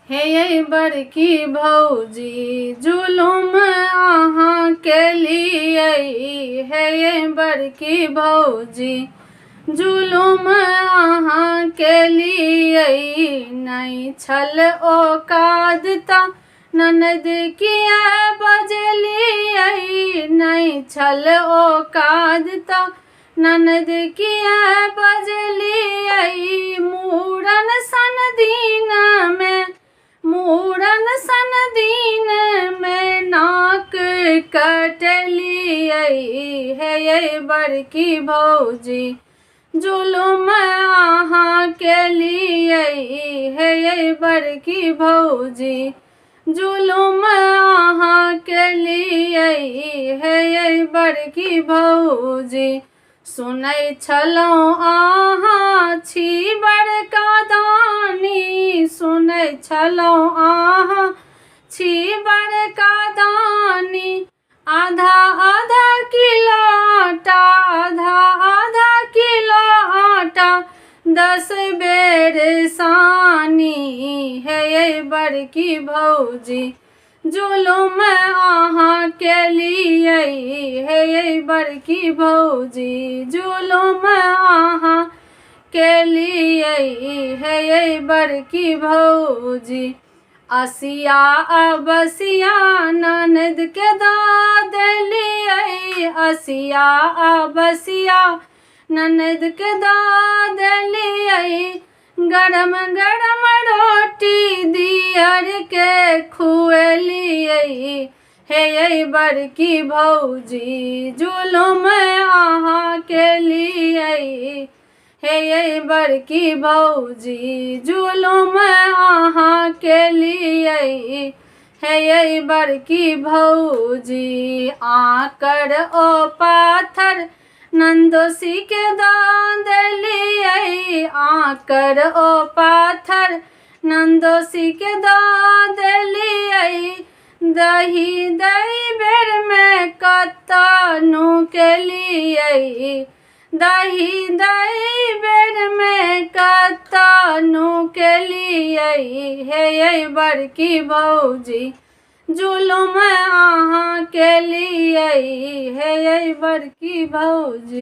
हे ये बड़की भौजी जुलुम अहाँ केलिए। हे ये बड़की भौजी जुलुम अहाँ केलिए। नहीं छल औकात त ननद किया बजलिए। नहीं छल औकात त ननद किया बजलिए। मूरन सन दिन में मूरन सन दिन में नाक कटलिए। हे ये बड़की भौजी जुलुम अहाँ केलिए। हे ये बड़की भौजी जुलुम अहाँ केलिए। हे ये बड़की भौजी सुनै छलहुँ अहाँ छी बड़का दानी। सुनै छलहुँ अहाँ छी बड़का दानी। आधा आधा किलो आटा आधा आधा किलो आटा 10 बेर सानी। हे ये बड़की भौजी जुलुम अहाँ केलिए। हे ये बड़की भौजी जुलुम अहाँ केलिए। हे ये बड़की भौजी असिया अबसिया ननद के दा देलिए। असिया अबसिया ननद के दा देलिए। गरम गरम रोटी दियर के खुएलिए। हे ये बड़की भौजी जुलुम अहाँ केलिए। हे ये बड़की भौजी जुलुम अहाँ केलिए। हे ये बड़की भौजी आकर ओ पाथर नंदोसी के दा देलिए। आकर ओ पाथर नंदोसी के दा देलिए। दही दही बेर में कतनु केलिए। दही दही बेर में कतनु केलिए। हे ये बड़की भौजी जुलुम अहाँ केलिए। हे ये बड़की भौजी।